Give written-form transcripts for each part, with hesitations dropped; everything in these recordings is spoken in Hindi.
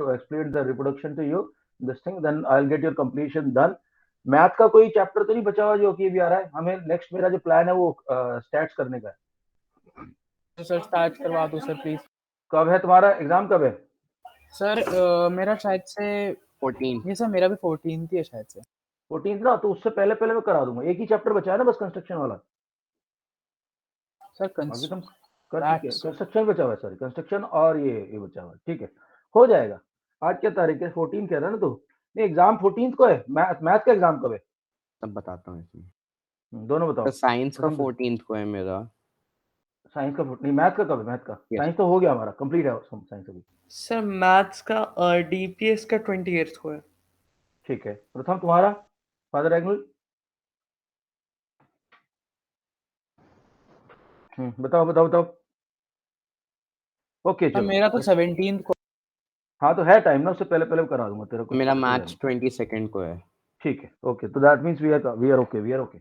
to explain the reproduction to you, this thing, then I'll get your completion done. Math का कोई चैप्टर तो नहीं बचा हुआ जो कि भी आ रहा है? हमें नेक्स्ट मेरा जो प्लान है वो स्टैट्स करने का है। सर स्टार्ट करवा दो सर प्लीज। कब है तुम्हारा एग्जाम, कब है? सर मेरा शायद से 14। ये सर मेरा भी 14 ही है शायद से। 14 ना, तो उससे पहले पहले मैं करा दूंगा। एक ही चैप्टर बचा है ना बस, कंस्ट्रक्शन वाला। सर बाकी तुम कर चुके हैं। कंस्ट्रक्शन बचा हुआ है, सॉरी, कंस्ट्रक्शन और ये बचा हुआ है। ठीक है, हो जाएगा। आज क्या तारीख है? 14 कह रहा है ना तू? नहीं, एग्जाम 14 को है। मैथ का एग्जाम कब है? तब बताता हूँ इसमें। दोनों बताओ। साइंस का प्रथम 14th को है मेरा। साइंस का नहीं, मैथ का कब है? मैथ का साइंस तो हो गया हमारा, कंप्लीट है साइंस अभी। सर मैथ्स का डीपीएस का 28th को है। ठीक है, प्रथम तुम्हारा फादर एंगल बताओ बताओ बताओ। ओके सर चलो, मेरा तो 17 को। हाँ तो है टाइम ना, उससे पहले पहले करा दूंगा तेरा। मेरा मैथ्स 22nd को है। ठीक है, ओके, तो that means we are okay.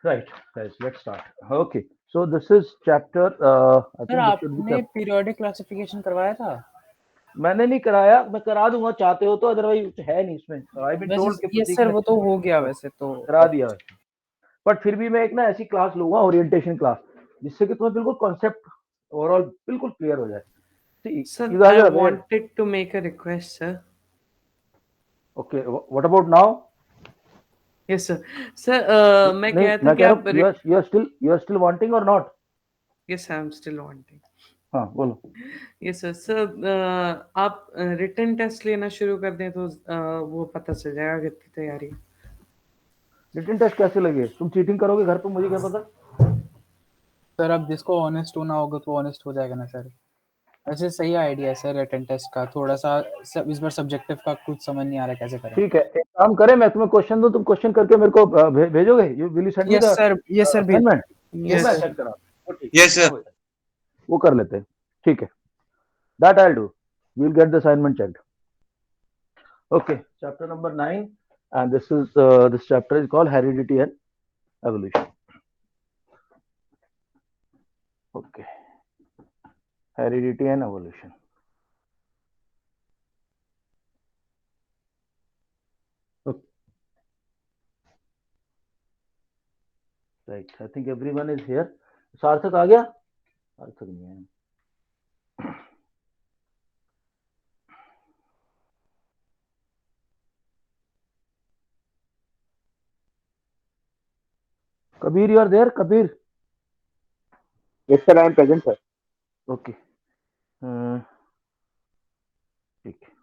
Right, guys, let's start. Okay, so this is chapter. I sir think this should be आपने पीरियोडिक क्लासिफिकेशन करवाया था? मैंने नहीं कराया, मैं करा दूंगा चाहते हो तो, अदरवाइज है नहीं इसमें। आई बीन टोल्ड कि यस सर, वो तो हो गया वैसे तो करा दिया है। बट फिर भी मैं एक ना ऐसी क्लास लूंगा, ओरिएंटेशन क्लास, जिससे कि तुम्हें बिल्कुल कॉन्सेप्ट ओवरऑल बिल्कुल क्लियर हो जाए। Sir, you guys I are aware. wanted to make a request, sir. Okay, what about now? Yes, sir. Sir, मैं नहीं, कह था मैं कि कह आप रहा हूँ, you are still wanting or not? Yes, I'm still wanting. हाँ बोलो। Yes, sir. Sir, आप रिटन टेस्ट लेना शुरू कर दें तो वो पता चल जाएगा कितनी तैयारी है। रिटन टेस्ट कैसे लगे? तुम चीटिंग करोगे घर पे, मुझे क्या पता। सर अब जिसको ऑनेस्ट होना होगा तो ऑनेस्ट हो जाएगा ना सर। वैसे सही आइडिया है सर रिटन टेस्ट का, थोड़ा सा इस बार सब्जेक्टिव का कुछ समझ नहीं आ रहा कैसे करें। ठीक है, एक काम करें, मैं तुम्हें क्वेश्चन दूं, तुम क्वेश्चन करके मेरे को भेजोगे? You will send me the yes sir assignment? Yes, मैं sir. सेंड करा, वो ठीक है, वो कर लेते हैं। ठीक है, that I will do, we will get the assignment checked. Okay, chapter number 9, and this chapter is called heredity and evolution. Okay, heredity and evolution. Right, I think everyone is here. Sarthak आ गया? सार्थक नहीं है। Kabir, you are there? Kabir? Yes, sir, I am present, sir. Okay. ठीक है।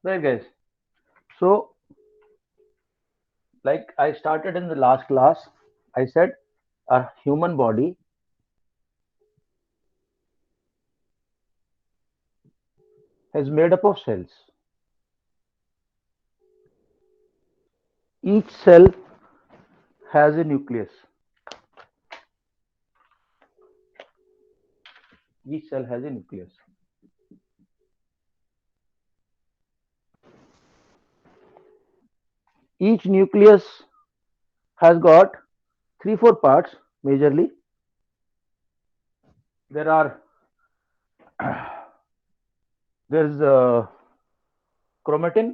Right, guys. So, like I started in the last class, I said a human body is made up of cells. Each cell has a nucleus. Each cell has a nucleus. Each nucleus has got 3-4 parts majorly. There is chromatin,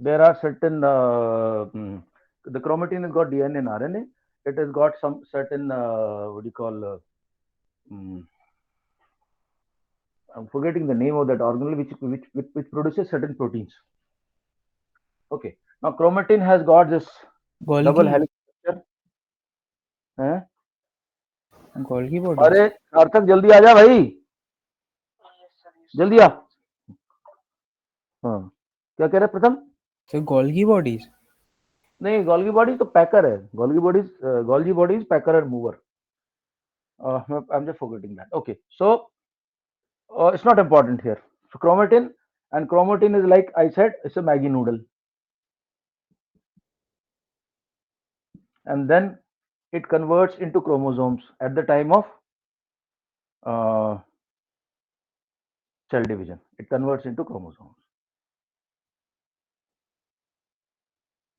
there are certain the chromatin has got DNA and RNA. It has got some certain what do you call I'm forgetting the name of that organelle which produces certain proteins. Okay, now chromatin has got this double helix structure. Golgi body. अरे सार्थक जल्दी आ जा भाई, जल्दी आ। हाँ, क्या कह रहे प्रथम? तो गोल्गी बॉडीज नहीं, गोल्गी बॉडी तो पैकर है। Golgi bodies packer and mover. I'm just forgetting that. Okay, so it's not important here. So chromatin is, like I said, it's a Maggi noodle, and then it converts into chromosomes at the time of cell division. It converts into chromosomes.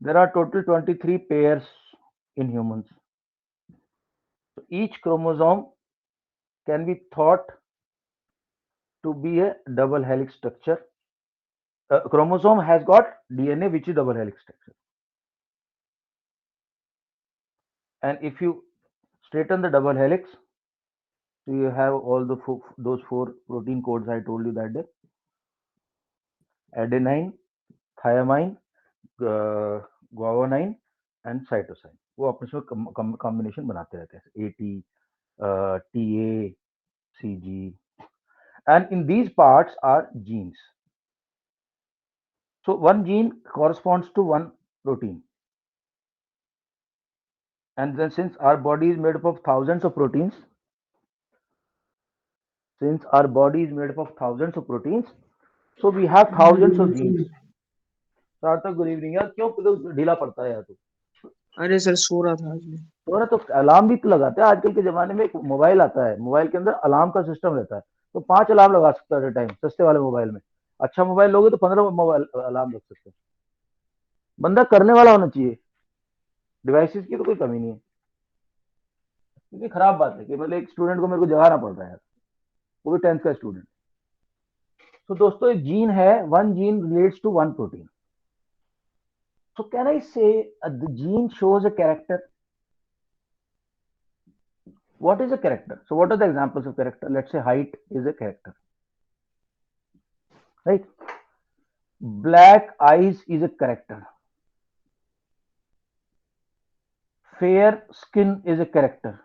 There are total 23 pairs in humans. So each chromosome can be thought to be a double helix structure. A chromosome has got DNA which is double helix structure. And if you straighten the double helix, so you have all those four protein codes I told you that day: adenine, thiamine, guanine and cytosine. वो आपस में कॉम्बिनेशन बनाते रहते हैं, AT, TA, CG, and in these parts are genes. So one gene corresponds to one protein, and then since our body is made up of thousands of proteins, so we have thousands of genes. सार्थक, गुड इवनिंग यार, क्यों ढीला पड़ता है यार तू? अरे सर सो रहा था आज मैं। तो ना, तो अलार्म भी तो लगाते हैं। आजकल के जमाने में एक मोबाइल आता है, मोबाइल के अंदर अलार्म का सिस्टम रहता है, तो 5 अलार्म लगा सकते हो एट टाइम, सस्ते वाले मोबाइल में। अच्छा मोबाइल लोगे तो 15 मोबाइल अलार्म रख सकते हो। बंदा करने वाला होना चाहिए, डिवाइसेस की तो कोई कमी नहीं है। क्योंकि खराब बात है कि मतलब एक स्टूडेंट को मेरे को जगाना पड़ रहा है, वो भी 10th का स्टूडेंट। तो दोस्तों एक जीन है, one gene relates to one protein. So can I say the gene shows a character? What is a character? So what are the examples of character? Let's say height is a character, right? Black eyes is a character. Fair skin is a character.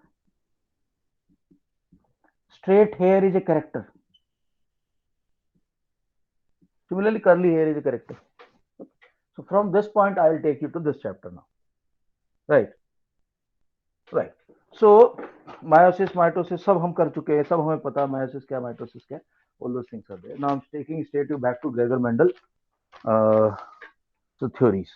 Straight hair is a character. Similarly, curly hair is a character. So from this point, I will take you to this chapter now. Right. Right. So meiosis, mitosis सब हम कर चुके हैं, सब हमें पता है meiosis क्या, mitosis क्या, all those things are there. Now I'm taking straight you back to Gregor Mendel. So theories.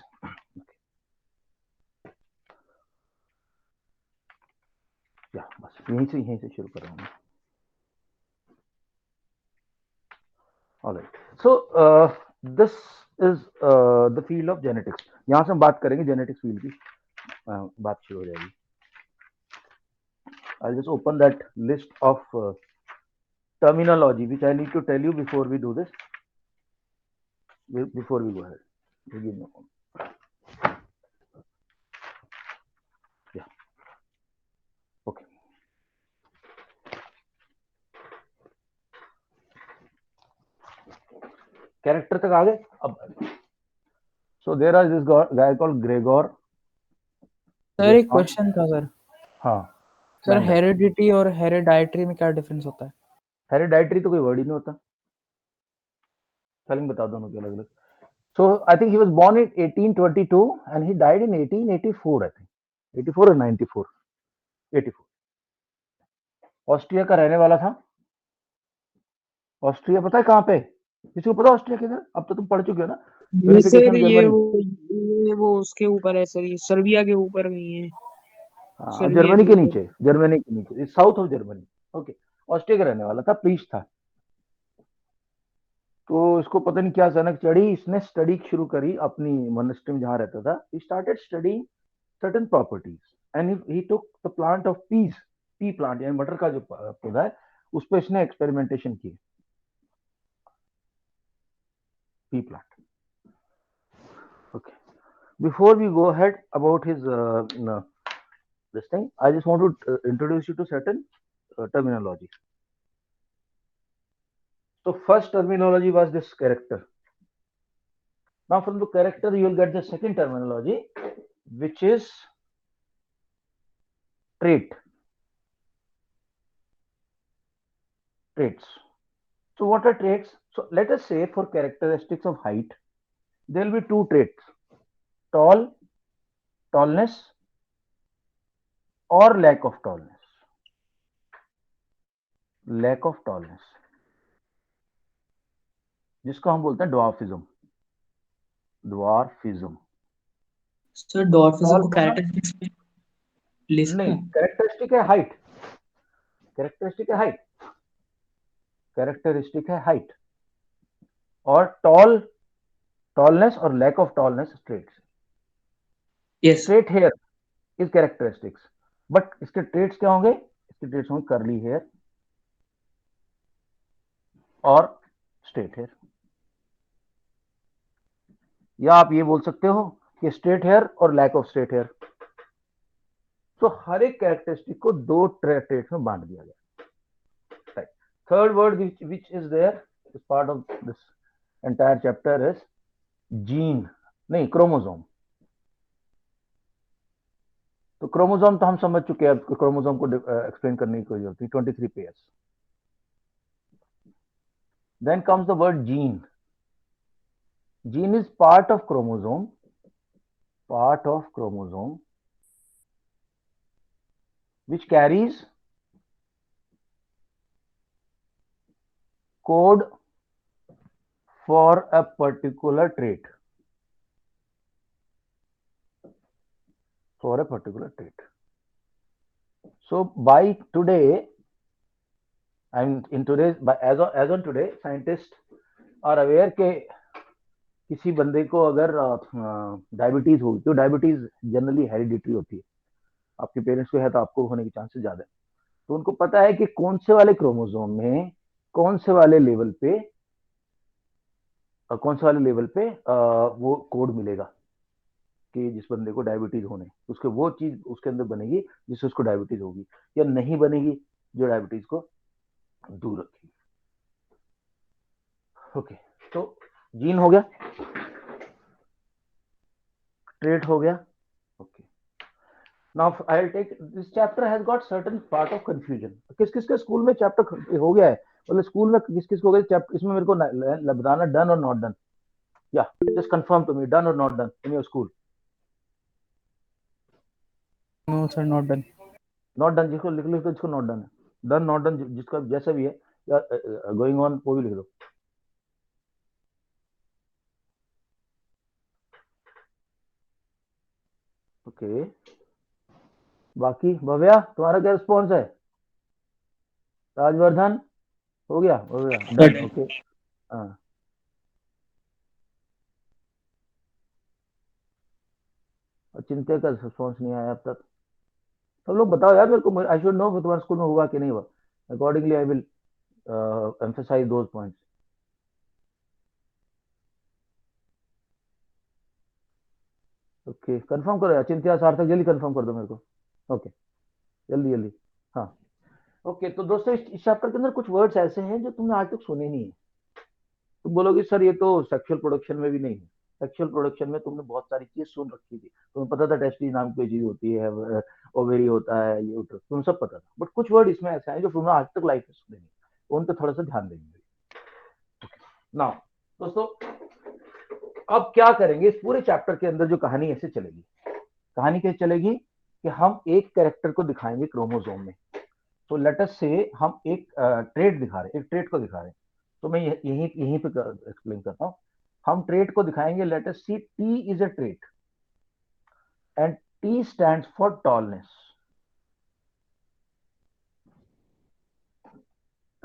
या बस यहीं से शुरू कर रहा हूँ. All right. So this is the field of genetics. यहाँ से हम बात करेंगे genetics field की, बात शुरू हो जाएगी. I'll just open that list of terminology which I need to tell you before we do this. Before we go ahead, give me a moment. Yeah. Okay. Character तक आ गए अब. So there is this guy called Gregor. Sir एक क्वेश्चन था सर. हाँ सर हेरिडिटी और हेरिडाइटरी में क्या डिफरेंस होता है? हेरिडाइटरी तो कोई वर्ड ही नहीं होता. स्पेलिंग बता दोनों के अलग अलग. So I think he was born in 1822 and he died in 1884. I think 84 or 94. 84. Austria का रहने वाला था. ऑस्ट्रिया पता है कहाँ पे? किसी को पता ऑस्ट्रिया किधर? अब तो तुम पढ़ चुके हो ना. सर ये वो उसके ऊपर है सर, ये सर्बिया के ऊपर नहीं है. हाँ, जर्मनी के नीचे, जर्मनी के नीचे, south of Germany. Okay. Austria का रहने वाला था, प्रीस्ट था. तो इसको पता नहीं क्या अचानक चढ़ी, इसने स्टडी शुरू करी अपनी मोनेस्ट्री में जहां रहता था. He started studying certain properties and he took the plant of peace, P plant यानी मटर का जो पौधा है उस पर इसने एक्सपेरिमेंटेशन की. Pea plant. Okay. Before we go ahead about his this thing, I just want to introduce you to certain terminology. So first terminology was this character. Now from the character you will get the second terminology, which is trait. Traits. So what are traits? So let us say for characteristics of height, there will be two traits: tallness or lack of tallness. Lack of tallness, जिसको हम बोलते हैं dwarfism. Dwarfism. सर डॉर्फिज्म को कैरेक्टरिस्टिक्स में लिस्ट नहीं, कैरेक्टरिस्टिक है हाइट. कैरेक्टरिस्टिक है हाइट. कैरेक्टरिस्टिक है हाइट और टॉलनेस और lack of tallness traits. Yes straight hair is characteristics, but इसके ट्रेट्स क्या होंगे? इसके ट्रेट्स होंगे कर्ली हेयर और स्ट्रेट हेयर, या आप ये बोल सकते हो कि स्ट्रेट हेयर और लैक ऑफ स्ट्रेट हेयर। तो हर एक कैरेक्टरिस्टिक को दो ट्रेट्स में बांट दिया गया। Third word which is there is part of this entire chapter is gene, नहीं क्रोमोसोम। तो क्रोमोसोम तो हम समझ चुके हैं, क्रोमोसोम को एक्सप्लेन करने की कोई जरूरत नहीं, 23 pairs. Then comes the word gene. Gene is part of chromosome, which carries code for a particular trait. So by today, and in today's, as on today, scientists are aware के किसी बंदे को अगर डायबिटीज होगी, तो डायबिटीज जनरली हेरिडिटरी होती है, आपके पेरेंट्स को है तो आपको होने के चांसेस ज्यादा है। तो उनको पता है कि कौन से वाले क्रोमोसोम में कौन से वाले लेवल पे वो कोड मिलेगा कि जिस बंदे को डायबिटीज होने, उसके वो चीज उसके अंदर बनेगी जिससे उसको डायबिटीज होगी, या नहीं बनेगी जो डायबिटीज को दूर रखेगी। ओके, तो जीन हो गया, ट्रेट हो गया। Okay, now I will take this chapter has got certain part of confusion. किस किस के स्कूल में चैप्टर हो गया है, मतलब स्कूल में किस किस को हो गया चैप्टर, इसमें मेरे को बताना डन और नॉट डन। या just confirm to me, done और not done in your school. No sir, not done. Not done जिसको लिख लो तो जिसको नॉट डन है, डन नॉट डन जिसका जैसा भी है, या गोइंग ऑन वो भी लिख दो। ओके, बाकी भव्या तुम्हारा क्या रिस्पॉन्स है? राजवर्धन हो गया डन। ओके, हाँ चिंता का रिस्पॉन्स नहीं आया अब तक। सब लोग बताओ यार मेरे को, आई शुड नो तुम्हारे स्कूल में हुआ कि नहीं हुआ, accordingly I will emphasize those points. Okay, confirm करो यार, चिंता सार्थक जल्दी कंफर्म कर दो मेरे को। ओके, जल्दी जल्दी। हाँ ओके, तो दोस्तों इस चैप्टर के अंदर कुछ वर्ड्स ऐसे हैं जो तुमने आज तक सुने नहीं है। तुम बोलोगे सर ये तो सेक्सुअल प्रोडक्शन में भी नहीं है। सेक्सुअल प्रोडक्शन में तुमने बहुत सारी चीज सुन रखी थी, तुम्हें पता था टेस्टिस नाम की चीज होती है, ओवेरी होता है, ये तुम सब पता था, बट कुछ वर्ड इसमें ऐसे हैं जो तुमने आज तक लाइफ में सुने नहीं, उन पर थोड़ा सा ध्यान देंगे। नाउ दोस्तों, अब क्या करेंगे, इस पूरे चैप्टर के अंदर जो कहानी ऐसे चलेगी, कहानी कैसे चलेगी कि हम एक कैरेक्टर को दिखाएंगे क्रोमोसोम में। तो लेट अस से हम एक ट्रेट दिखा रहे हैं, एक ट्रेट को दिखा रहे हैं, तो मैं यहीं यहीं पे एक्सप्लेन करता हूँ। हम ट्रेट को दिखाएंगे, let us see T is a trait and T stands for tallness.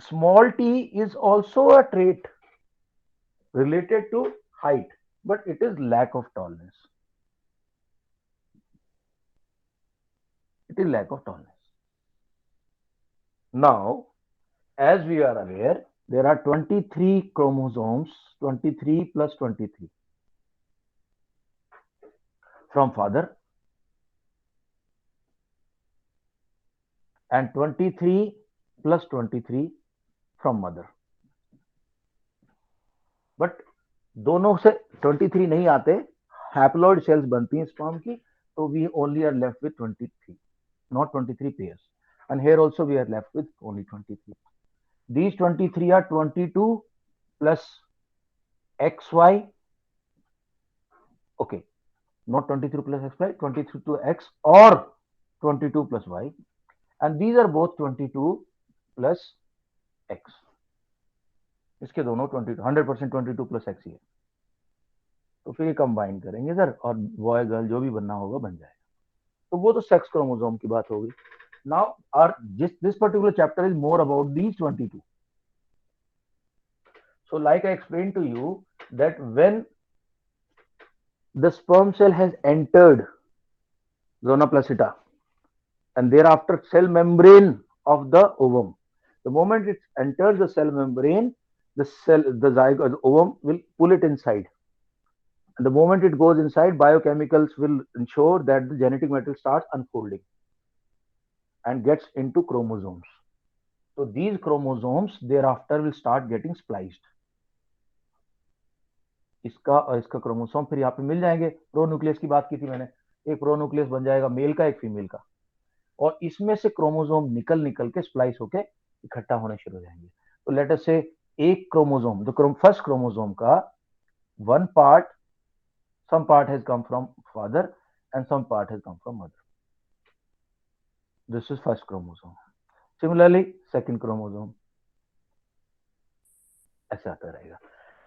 Small t is also a trait related to height, but it is lack of tallness. It is lack of tallness. Now, as we are aware, there are 23 chromosomes, 23 plus 23 from father and 23 plus 23 from mother. But दोनों से 23 नहीं आते, हैप्लॉइड सेल्स बनती हैं स्पर्म की, तो we only are left with 23, not 23 pairs. And here also we are left with only 23. These 23 are 22 plus xy. Okay, not 23 plus xy, 23 to x or 22 plus y. And these are both 22 plus x. इसके दोनों 22, 100% 22 प्लस एक्स ही है। तो फिर ये कंबाइन करेंगे सर, और बॉय गर्ल जो भी बनना होगा बन जाएगा। तो वो तो सेक्स क्रोमोसोम की बात होगी। Now our this particular chapter is more about these 22. So like I explained to you that when the sperm cell has entered zona placida, and thereafter cell membrane of the ovum. The moment it enters the cell membrane, the zygote, the ovum will pull it inside. And the moment it goes inside, biochemicals will ensure that the genetic material starts unfolding and gets into chromosomes. So these chromosomes thereafter will start getting spliced. इसका और इसका क्रोमोसोम फिर यहाँ पे मिल जाएंगे. प्रो न्यूक्लियस की बात की थी मैंने, एक प्रो न्यूक्लियस बन जाएगा मेल का, एक फीमेल का, और इसमें से क्रोमोसोम निकल निकल के स्प्लाइस होके इकट्ठा होने शुरू हो जाएंगे. तो लेट अस से एक क्रोमोसोम, जो फर्स्ट क्रोमोसोम का one part, some part has come from father and some part has come from mother. This is first chromosome. Similarly, second chromosome. ऐसा आता रहेगा.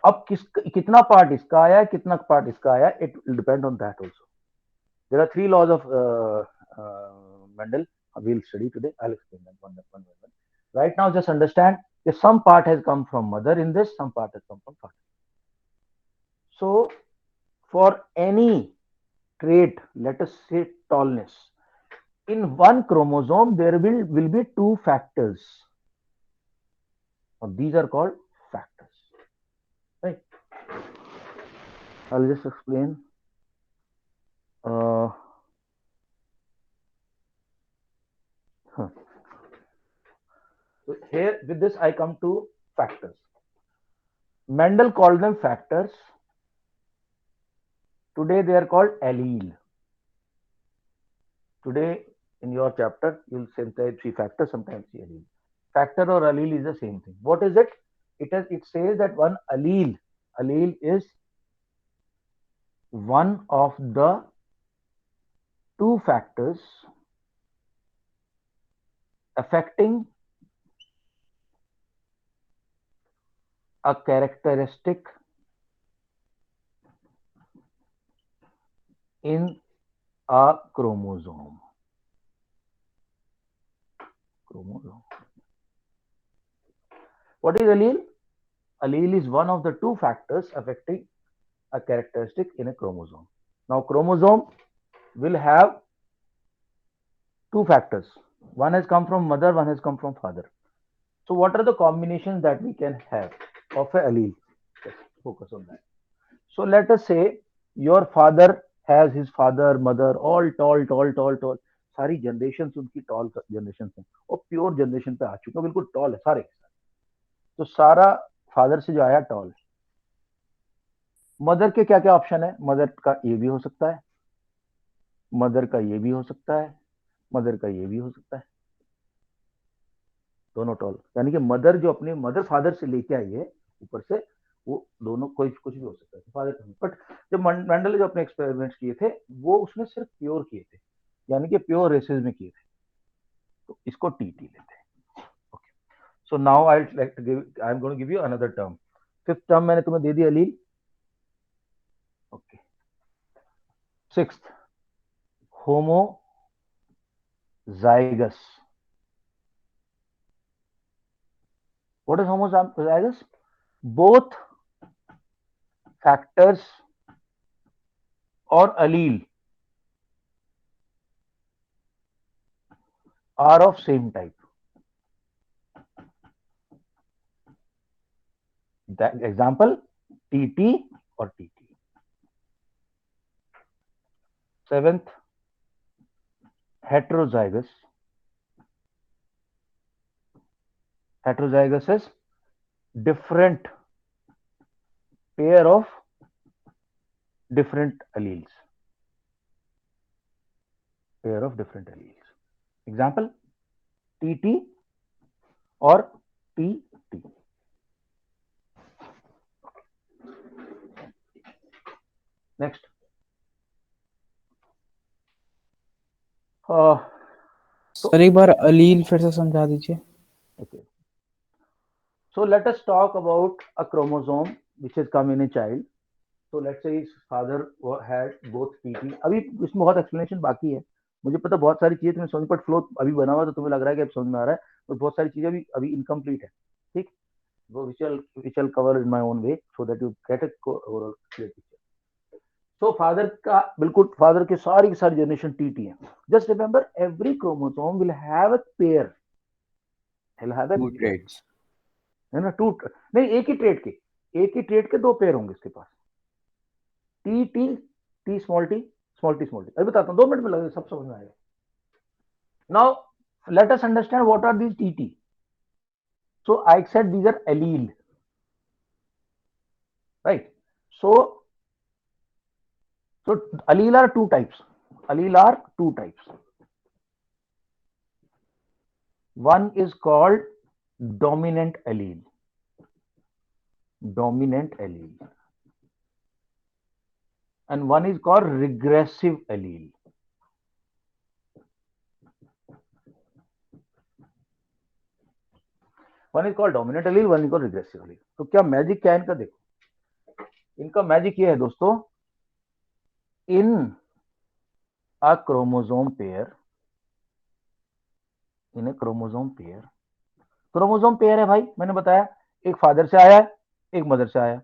अब कितना पार्ट इसका आया, कितना पार्ट इसका आया, it will depend on that also. There are three laws of Mendel. We'll study today. I'll explain them one by one. Right now, just understand that some part has come from mother in this, some part has come from father. So, for any trait, let us say tallness, in one chromosome there will be two factors. Now, these are called factors. Right? I'll just explain. So here with this I come to factors. Mendel called them factors. Today they are called allele. Today in your chapter you'll sometimes see factor, sometimes see allele. Factor or allele is the same thing. What is it? It says that one allele is one of the two factors affecting a characteristic in a chromosome. What is allele? Allele is one of the two factors affecting a characteristic in a chromosome. Now, chromosome will have two factors. One has come from mother, one has come from father. So, what are the combinations that we can have of an allele? Let's focus on that. So, let us say your father has his father, mother, all tall. सारी जनरेशन उनकी टॉल जनरेशन है और प्योर जनरेशन पे आ चुका, बिल्कुल टॉल है सारे. तो सारा फादर से जो आया टॉल. मदर के क्या क्या ऑप्शन है? मदर का ये भी हो सकता है, मदर का ये भी हो सकता है, मदर का ये भी हो सकता है, दोनों टॉल. यानी कि मदर जो अपने मदर फादर से लेके आई है ऊपर से, वो दोनों कोई कुछ भी हो सकता है फादर. बट जब मेंडल ने जो अपने एक्सपेरिमेंट्स किए थे वो उसने सिर्फ प्योर किए थे, यानी कि प्योर रेसेस में किए थे. तो इसको टीटी लेते हैं. Okay, so now I am going to give you another term. Fifth term मैंने तुम्हें दे दी allele. Okay, sixth homozygous. What is homozygous? Both factors or allele are of same type. That example, TT or TT. Seventh, heterozygous. Heterozygous is different pair of different alleles. Pair of different alleles. Example, TT or TT. Next. Sir एक बार अलील फिर से समझा दीजिए. Okay. So let us talk about a chromosome which has come in a child. So let's say his father had both TT. अभी इसमें बहुत एक्सप्लेनेशन बाकी है, मुझे पता बहुत सारी चीजें तुम्हें समझ, बट फ्लो अभी बना हुआ तो तुम्हें लग रहा है कि अब समझ में आ रहा है, और बहुत सारी चीजें अभी इनकम्प्लीट है. ठीक, वो which will cover in my own way so that you get a overall clear picture. So father का बिल्कुल, फादर की सारी जनरेशन टीटी है. Just remember every chromosome will have a pair, will have Two traits. है ना, टू नहीं, एक ही ट्रेड के दो पेयर होंगे इसके पास, T T T small T small T small T. अभी बताता हूँ, 2 मिनट में लगे, सब समझ में आएगा. Now let us understand what are these T. So I said these are allele, right. So allele are two types. One is called dominant allele, and one is called regressive allele. One is called dominant allele, one is called regressive allele. तो क्या मैजिक क्या है इनका, देखो इनका मैजिक ये है दोस्तों, in a chromosome pair, chromosome pair है भाई, मैंने बताया, एक फादर से आया है, एक मदर से आया.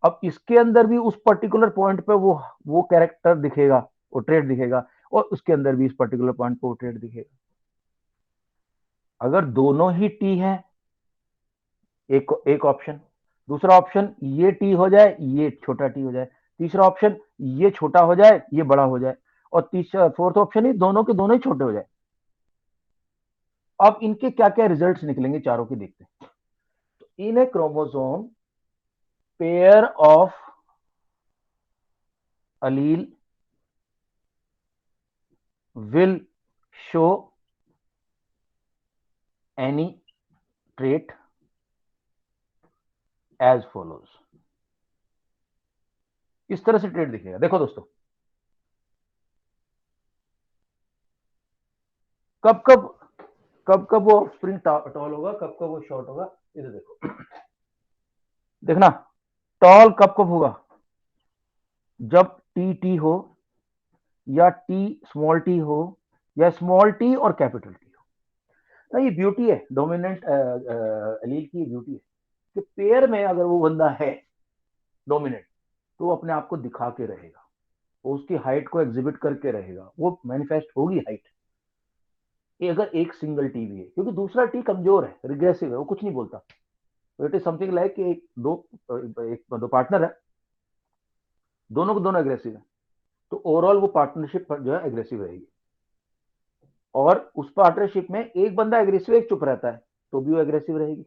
अब इसके अंदर भी उस पर्टिकुलर पॉइंट पे वो कैरेक्टर दिखेगा, वो ट्रेड दिखेगा, और उसके अंदर भी इस पर्टिकुलर पॉइंट पे वो ट्रेड दिखेगा. अगर दोनों ही टी हैं, एक ऑप्शन. दूसरा ऑप्शन, ये टी हो जाए, ये छोटा टी हो जाए. तीसरा ऑप्शन, ये छोटा हो जाए, ये बड़ा हो जाए. और तीसरा फोर्थ ऑप्शन ही दोनों के दोनों ही छोटे हो जाए. अब इनके क्या क्या रिजल्ट्स निकलेंगे चारों के, देखते हैं. तो in a chromosome pair of allele will show any trait as follows. इस तरह से ट्रेट दिखेगा. देखो दोस्तों, कब कब वो स्प्रिंग टॉल होगा, कब वो शॉर्ट होगा. इधर देखो, देखना, टॉल कब होगा, जब टी हो, या टी स्मॉल टी हो, या स्मॉल टी और कैपिटल टी हो. ना ये ब्यूटी है डोमिनेंट एलील की, ब्यूटी है कि पेयर में अगर वो बंदा है डोमिनेंट, तो वो अपने आप को दिखा के रहेगा, वो उसकी हाइट को एग्जिबिट करके रहेगा, वो मैनिफेस्ट होगी हाइट. ये अगर एक सिंगल टी भी है, क्योंकि दूसरा टी कमजोर है, रिग्रेसिव है, वो कुछ नहीं बोलता. इट इज समथिंग लाइक दो पार्टनर है, दोनों को दोनों एग्रेसिव है, तो ओवरऑल वो पार्टनरशिप जो है एग्रेसिव रहेगी. और उस पार्टनरशिप में एक बंदा एग्रेसिव, एक चुप रहता है, तो भी वो एग्रेसिव रहेगी.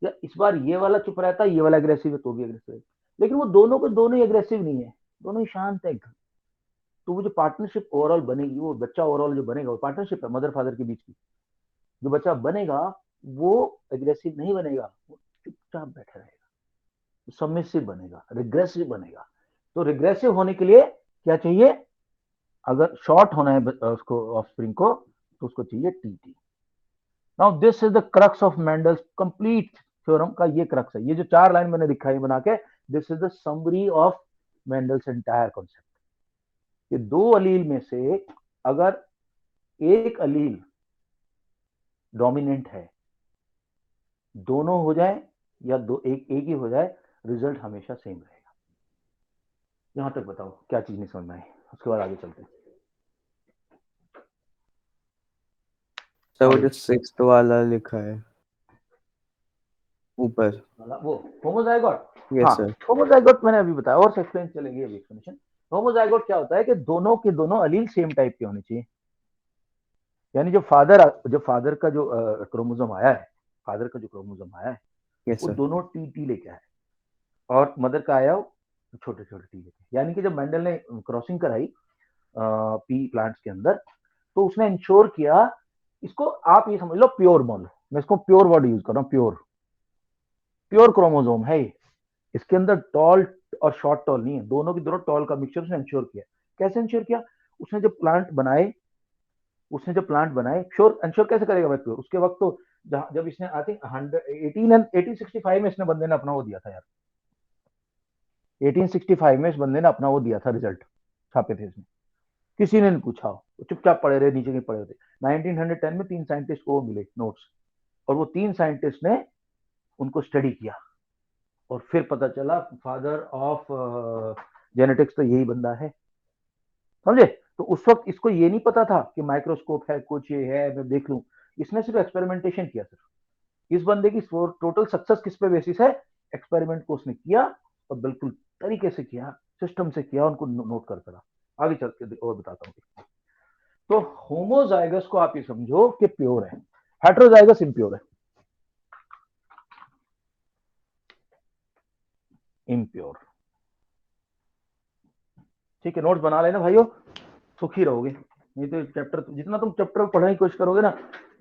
या इस बार ये वाला चुप रहता है, ये वाला एग्रेसिव है, तो भी एग्रेसिव रहेगी. लेकिन वो दोनों को दोनों ही एग्रेसिव नहीं है, दोनों ही शांत है एकदम. तो वो जो पार्टनरशिप ओवरऑल बनेगी, वो बच्चा ओवरऑल जो बनेगा, वो पार्टनरशिप है मदर फादर के बीच की. जो बच्चा बनेगा वो एग्रेसिव नहीं बनेगा, वो चुपचाप बैठा रहेगा, सबमिसिव बनेगा, रिग्रेसिव बनेगा. तो रिग्रेसिव होने के लिए क्या चाहिए, अगर शॉर्ट होना है उसको ऑफस्प्रिंग को, तो उसको चाहिए TT. Now this is the crux of Mendel's complete theorem का, ये क्रक्स है. ये जो 4 लाइन मैंने दिखाई बना के, this is the summary of Mendel's entire concept. ये दो अलील में से अगर एक अलील डोमिनेंट है, दोनों हो जाए या दो एक ही हो जाए, रिजल्ट हमेशा सेम रहेगा. यहां तक बताओ क्या चीज नहीं समझ में आई, उसके बाद आगे चलते हैं. सर वो जो 6th वाला लिखा है ऊपर, वो होमोजाइगोट. यस हाँ, सर. होमोजाइगोट मैंने अभी बताया, और एक्सप्लेन चलेंगे अभी एक्सप्लेनेशन. होमोजाइगोट क्या होता है कि दोनों के दोनों अलील सेम टाइप के होने चाहिए. यानी जो फादर का जो क्रोमोसोम आया है, यस वो सर. दोनों टी लेके आया, और मदर का आया छोटे छोटे टी लेके. यानी कि जब मेंडल ने क्रॉसिंग कराई पी प्लांट्स के अंदर, तो उसने इंश्योर किया, इसको आप ये समझ लो प्योर मान लो, मैं इसको प्योर वर्ड यूज कर रहा हूँ, प्योर क्रोमोसोम है ये. इसके अंदर टॉल और शॉर्ट टॉल नहीं है, दोनों की दोनों टॉल का मिक्सचर उसने इंश्योर किया. कैसे इंश्योर किया, उसने जब प्लांट बनाए श्योर इंश्योर कैसे करेगा भाई प्योर. उसके वक्त तो जब इसने आई थिंक 1865 में इसने बंदे ने अपना वो दिया था यार, 1865 में इस बंदे ने अपना वो दिया था, रिजल्ट छापे थे इसमें, किसी ने नहीं पूछा, वो चुपचाप पड़े रहे, नीचे के पड़े थे. 1910 में 3 साइंटिस्ट को मिले नोट्स, और वो 3 साइंटिस्ट ने उनको स्टडी किया, और फिर पता चला फादर ऑफ जेनेटिक्स तो यही बंदा है, समझे। तो उस वक्त इसको ये नहीं पता था कि माइक्रोस्कोप है, कुछ ये है, मैं देख लूं। इसने सिर्फ एक्सपेरिमेंटेशन किया। सिर्फ इस बंदे की टोटल सक्सेस किस पे बेसिस है? एक्सपेरिमेंट को उसने किया और बिल्कुल तरीके से किया, सिस्टम से किया, उनको नोट कर करा। आगे चल के और बताता हूँ। तो होमोजाइगस को आप ये समझो कि प्योर है, हेटेरोजाइगस इम्प्योर है, इम्प्योर। ठीक है, नोट्स बना लेना भाइयों, सुखी रहोगे। नहीं तो चैप्टर जितना तुम चैप्टर पढ़ने की कोशिश करोगे ना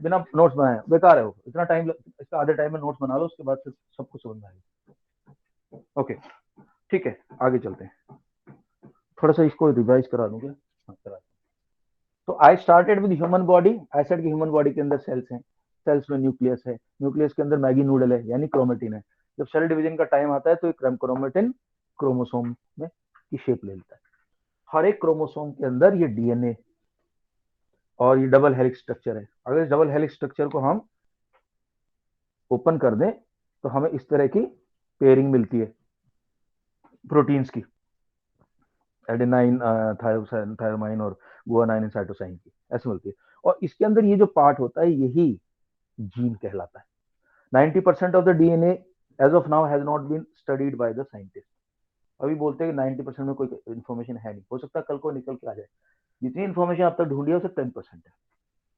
बिना नोट्स बनाए, बेकार है वो। इतना टाइम, इसका आधे टाइम में नोट्स बना लो, उसके बाद फिर सब कुछ समझ में आएगा। ओके, ठीक है, आगे चलते हैं। थोड़ा सा इसको रिवाइज करा दूंगा। हाँ, करा। तो I started with human body. I said कि ह्यूमन बॉडी के अंदर सेल्स हैं, सेल्स में न्यूक्लियस है, न्यूक्लियस के अंदर मैगी नूडल है यानी क्रोमेटिन है। जब सेल डिवीजन का टाइम आता है तो एक क्रोमेटिन क्रोमोसोम में की शेप ले लेता है। हर एक क्रोमोसोम के अंदर ये डीएनए और ये डबल हेलिक्स स्ट्रक्चर है। अगर इस डबल हेलिक्स स्ट्रक्चर को हम ओपन कर दें तो हमें इस तरह की पेयरिंग मिलती है प्रोटीन्स की, एडेनाइन थायोमाइन और गुआनाइन साइटोसाइन की, ऐसे मिलती है। और इसके अंदर ये जो पार्ट होता है यही जीन कहलाता है। 90% of the DNA as of now has not been studied by the scientist. अभी बोलते हैं कि 90% में कोई इन्फॉर्मेशन है नहीं, हो सकता है कल को निकल के आ जाए। जितनी इन्फॉर्मेशन अब तक ढूंढी है उसे 10% है,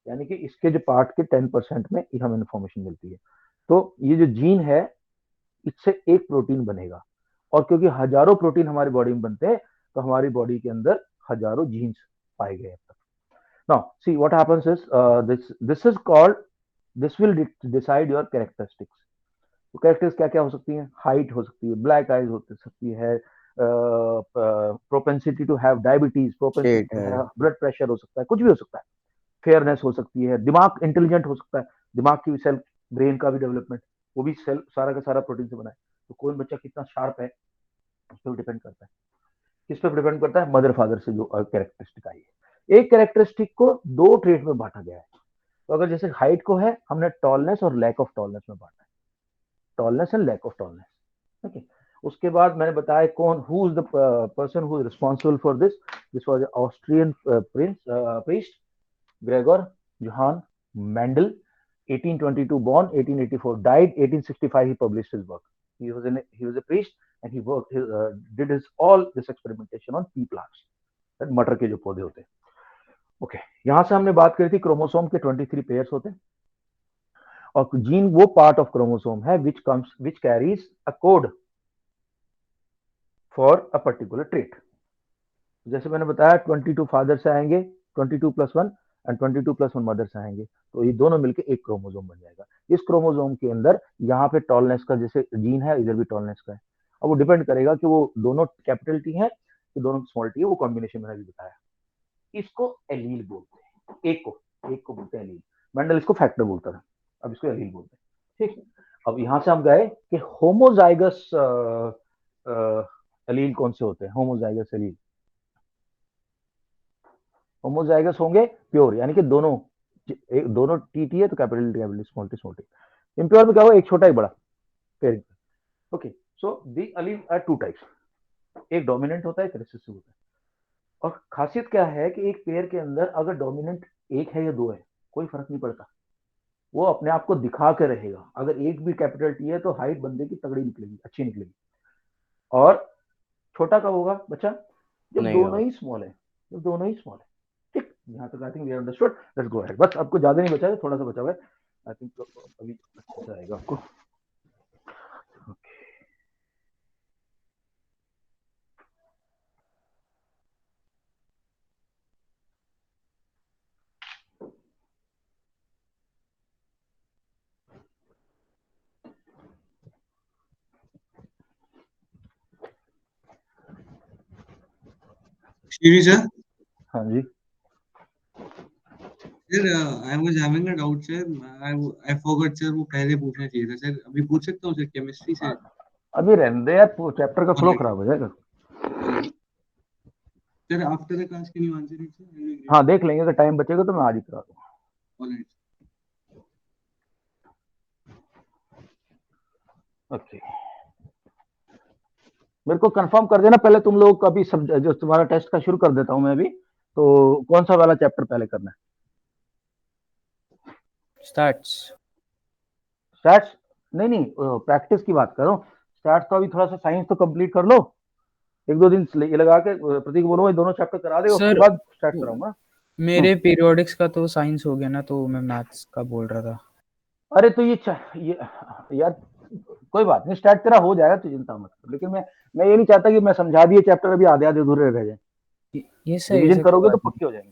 यानी कि इसके जो पार्ट के 10% में हमें इन्फॉर्मेशन मिलती है। तो ये जो जीन है इससे एक प्रोटीन बनेगा, और क्योंकि हजारों प्रोटीन हमारी बॉडी में बनते हैं तो हमारी बॉडी के अंदर हजारों जीन्स पाए गए हैं। Now see what happens is this is called, this will decide your characteristics. तो कैरेक्टर्स क्या क्या हो सकती हैं? हाइट हो सकती है, ब्लैक आइज हो सकती है, propensity to have diabetes, propensity State to है। हैव ब्लड प्रेशर हो सकता है, कुछ भी हो सकता है। फेयरनेस हो सकती है, दिमाग इंटेलिजेंट हो सकता है, दिमाग की सेल, ब्रेन का भी डेवलपमेंट, वो भी सेल सारा का सारा प्रोटीन से बना है। तो कोई बच्चा कितना शार्प है उस पर डिपेंड करता है। किस पे डिपेंड करता है? मदर फादर से जो कैरेक्टरिस्टिक आई है। एक कैरेक्टरिस्टिक को दो ट्रेट में बांटा गया है। तो अगर जैसे हाइट को है हमने टॉलनेस और लैक ऑफ टॉलनेस में बांटा है, tallness and lack of tallness. Okay, उसके बाद मैंने बताया कौन, who is the person who is responsible for this. This was Austrian priest Gregor Johann Mendel, 1822 born, 1884 died, 1865 he published his work. He was a priest and he worked did his all this experimentation on pea plants, मटर के जो पौधे होते हैं। ओके, यहां से हमने बात करी थी क्रोमोसोम के 23 पेयर्स होते हैं, और जीन वो पार्ट ऑफ क्रोमोसोम है which carries a code for a particular trait। जैसे मैंने बताया 22 फादर से आएंगे, 22 + 1 एंड 22 + 1 मदर से आएंगे, तो ये दोनों मिलकर एक क्रोमोसोम बन जाएगा। इस क्रोमोसोम के अंदर यहाँ पे टॉलनेस का जैसे जीन है, इधर भी टॉलनेस का है। अब वो डिपेंड करेगा कि वो दोनों कैपिटल टी है कि दोनों स्मॉल टी है, वो कॉम्बिनेशन मैंने भी बताया। इसको एलील बोलते हैं, एक को बोलते हैं एलील। मेंडल इसको फैक्टर बोलता था, अब इसको एलील बोलते हैं। ठीक, अब यहां से हम गए कि होमोजाइगस एलील कौन से होते हैं। होमोजाइगस एलील, होमोजाइगस होंगे प्योर, यानी कि दोनों दोनों टी है तो capital T small T. Impure में क्या होगा? एक छोटा एक बड़ा pairing. Okay, so the allele are two types, एक डोमिनेंट होता है, एक रिसेसिव होता है। और खासियत क्या है कि एक पेयर के अंदर अगर डोमिनेंट एक है या दो है कोई फर्क नहीं पड़ता, वो अपने आप को दिखा के रहेगा। अगर एक भी कैपिटल टी है तो हाइट बंदे की तगड़ी निकलेगी, अच्छी निकलेगी। और छोटा कब होगा बच्चा? जब नहीं दोनों होगा। ही स्मॉल है, जब दोनों ही स्मॉल है। ठीक, यहाँ तक I think we understood. Let's go ahead. बस आपको ज्यादा नहीं बचा है, थोड़ा सा बचा हुआ है। आई थिंक अभी अच्छा आएगा आपको। Shiri sir, हाँ जी, I was having a doubt sir. I forgot sir वो पहले पूछना चाहिए था sir. अभी पूछ सकता हूँ sir केमिस्ट्री से? अभी रहने दे यार, चैप्टर का फ्लो Alright. खराब हो जाएगा। Sir after the class can you answer it sir? I will agree. हाँ देख लेंगे, अगर टाइम बचेगा तो मैं आज ही करा दूंगा। Alright. ओके, मेरे को कंफर्म कर देना पहले तुम लोग का भी सब, जो तुम्हारा टेस्ट का शुरू कर देता हूं मैं अभी। तो कौन सा वाला चैप्टर पहले करना है? स्टार्ट्स। स्टैट्स? नहीं नहीं, प्रैक्टिस की बात करो। स्टैट्स तो अभी थोड़ा सा साइंस तो कंप्लीट कर लो, एक दो दिन ये लगा के प्रतीक बोलो ये दोनों चैप्टर करा दे, उसके सर बाद स्टार्ट कराऊंगा। मेरे पीरियोडिक्स का तो साइंस हो गया ना, तो मैं मैथ्स का बोल रहा था। अरे तो ये यार कोई बात नहीं, स्टार्ट तेरा हो जाएगा, तो चिंता मत कर। लेकिन मैं ये नहीं चाहता कि मैं समझा दिए चैप्टर अभी आधे आधे अधूरे रह जाए। ये सही रिवीजन है, करोगे तो पक्के हो जाएंगे।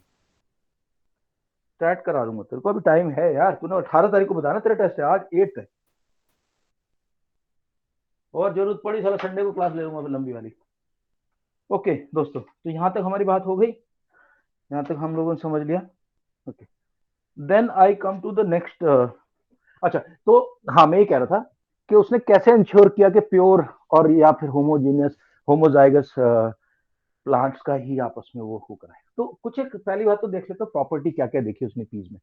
स्टार्ट करा दूंगा तेरे को, अभी टाइम है यार। तूने 18 तारीख को बताना तेरा टेस्ट है, आज 8 है। और जरूरत पड़ी साला संडे को क्लास ले लूंगा लंबी वाली। ओके दोस्तों, तो यहाँ तक हमारी बात हो गई, यहाँ तक हम लोगों ने समझ लिया। Okay, then I come to the next. अच्छा, तो हाँ मैं ये कह रहा था कि उसने कैसे इंश्योर किया कि प्योर और या फिर होमोजीनियस होमोजाइगस प्लांट्स का ही आपस में वो होकर है। तो कुछ एक पहली बात तो देख लेते, तो प्रॉपर्टी क्या क्या देखी उसने पीस में,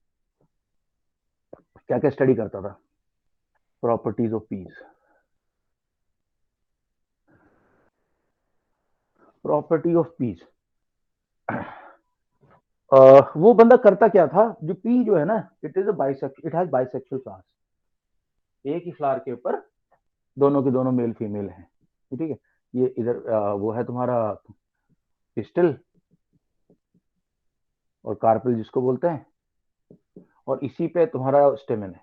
क्या क्या स्टडी करता था। Properties of peace, property of peace. वो बंदा करता क्या था, जो पी जो है ना, it is a bisects, it has bisexual flowers. एक ही फ्लावर के ऊपर दोनों के दोनों मेल फीमेल हैं, ठीक है। ये इधर वो है तुम्हारा पिस्टल और कार्पेल जिसको बोलते हैं, और इसी पे तुम्हारा स्टेमन है।